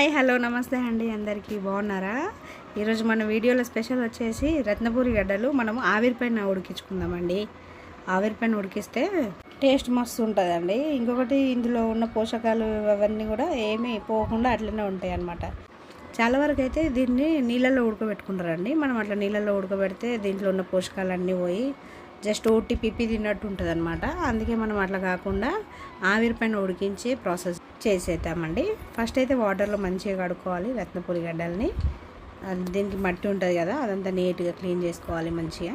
Hi hello నమస్తే అండి, అందరికీ బాగున్నారా? ఈరోజు మన వీడియోలో స్పెషల్ వచ్చేసి రత్నపూరి గడ్డలు మనము ఆవిరిపైన ఉడికించుకుందామండి. ఆవిరిపైన ఉడికిస్తే టేస్ట్ మస్తు ఉంటుందండి. ఇంకొకటి ఇందులో ఉన్న పోషకాలు అవన్నీ కూడా ఏమీ పోకుండా అట్లనే ఉంటాయి అన్నమాట. చాలా వరకు అయితే దీన్ని నీళ్ళల్లో ఉడకబెట్టుకుంటారండి. మనం అట్లా నీళ్ళల్లో ఉడకబెడితే దీంట్లో ఉన్న పోషకాలన్నీ పోయి జస్ట్ ఓటి పిప్పి తిన్నట్టు ఉంటుంది అనమాట. అందుకే మనం అట్లా కాకుండా ఆవిరిపైన ఉడికించే ప్రాసెస్ చేసేద్దామండి. ఫస్ట్ అయితే వాటర్లో మంచిగా కడుక్కోవాలి రత్నపూరి గడ్డల్ని. దీనికి మట్టి ఉంటుంది కదా, అదంతా నీట్గా క్లీన్ చేసుకోవాలి. మంచిగా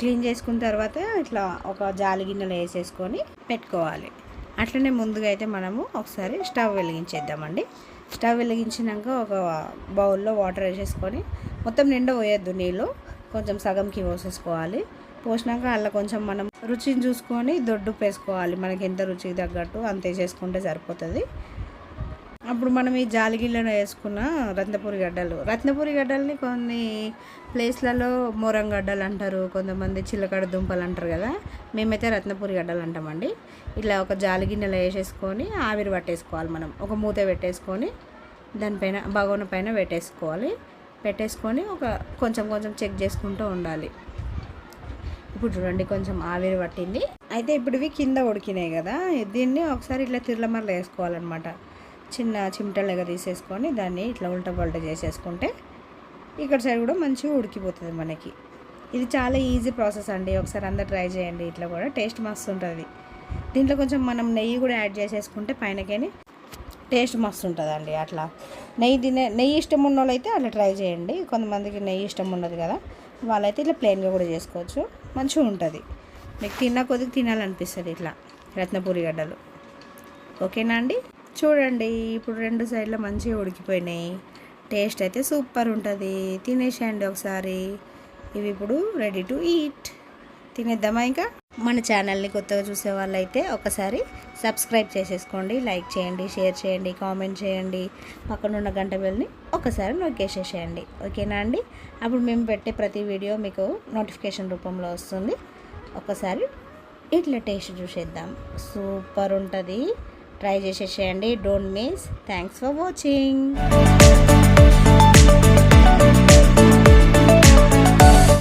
క్లీన్ చేసుకున్న తర్వాత ఇట్లా ఒక జాలి గిన్నెలో వేసేసుకొని పెట్టుకోవాలి. అట్లనే ముందుగా అయితే మనము ఒకసారి స్టవ్ వెలిగించేద్దామండి. స్టవ్ వెలిగించినాక ఒక బౌల్లో వాటర్ వేసేసుకొని మొత్తం నిండా పోయొద్దు నీళ్ళు, కొంచెం సగంకి పోసేసుకోవాలి. పోసినాక అలా కొంచెం మనం రుచిని చూసుకొని దొడ్డు వేసుకోవాలి. మనకి ఎంత రుచికి తగ్గట్టు అంత వేసేసుకుంటే సరిపోతుంది. అప్పుడు మనం ఈ జాలిగిళ్ళను వేసుకున్న రత్నపూరి గడ్డల్ని కొన్ని ప్లేస్లలో మోరం గడ్డలు అంటారు, కొంతమంది చిలకడ దుంపలు అంటారు కదా. మేమైతే రత్నపూరి గడ్డలు అంటామండి. ఇట్లా ఒక జాలిగిన్నెలో వేసేసుకొని ఆవిరి పట్టేసుకోవాలి. మనం ఒక మూత పెట్టేసుకొని దానిపైన బగోన పైన పెట్టేసుకొని ఒక కొంచెం చెక్ చేసుకుంటూ ఉండాలి. ఇప్పుడు చూడండి కొంచెం ఆవిరి పట్టింది. అయితే ఇప్పుడు ఇవి కింద ఉడికినాయి కదా, దీన్ని ఒకసారి ఇట్లా తిరలమరలు వేసుకోవాలన్నమాట. చిన్న చిమటలుగా తీసేసుకొని దాన్ని ఇట్లా ఉల్టా పల్టా చేసేసుకుంటే ఇక్కడ సైడ్ కూడా మంచిగా ఉడికిపోతుంది మనకి. ఇది చాలా ఈజీ ప్రాసెస్ అండి. ఒకసారి అందరు ట్రై చేయండి. ఇట్లా కూడా టేస్ట్ మస్తు ఉంటుంది. దీంట్లో కొంచెం మనం నెయ్యి కూడా యాడ్ చేసేసుకుంటే పైనకేని టేస్ట్ మస్తు ఉంటుందండి. అట్లా నెయ్యి ఇష్టం ఉన్న వాళ్ళు అయితే అట్లా ట్రై చేయండి. కొంతమందికి నెయ్యి ఇష్టం ఉండదు కదా, వాళ్ళైతే ఇట్లా ప్లెయిన్గా కూడా చేసుకోవచ్చు. మంచిగా ఉంటుంది. మీకు కొద్దిగా తినాలనిపిస్తుంది ఇట్లా రత్నపూరి గడ్డలు. ఓకేనా అండి? చూడండి ఇప్పుడు రెండు సైడ్లో మంచిగా ఉడికిపోయినాయి. టేస్ట్ అయితే సూపర్ ఉంటుంది. తినేసేయండి ఒకసారి. ఇవి ఇప్పుడు రెడీ టు ఈట్. తినేద్దామా? ఇంకా మన ఛానల్ని కొత్తగా చూసే వాళ్ళైతే ఒకసారి సబ్స్క్రైబ్ చేసేసుకోండి, లైక్ చేయండి, షేర్ చేయండి, కామెంట్ చేయండి. పక్కన ఉన్న గంట బెల్ని ఒకసారి నొక్కేసేసేయండి. ఓకేనా అండి? అప్పుడు మేము పెట్టే ప్రతి వీడియో మీకు నోటిఫికేషన్ రూపంలో వస్తుంది. ఒకసారి ఇట్లా టేస్ట్ చూసేద్దాం. సూపర్ ఉంటుంది. ట్రై చేసేసేయండి. Don't miss. Thanks for watching.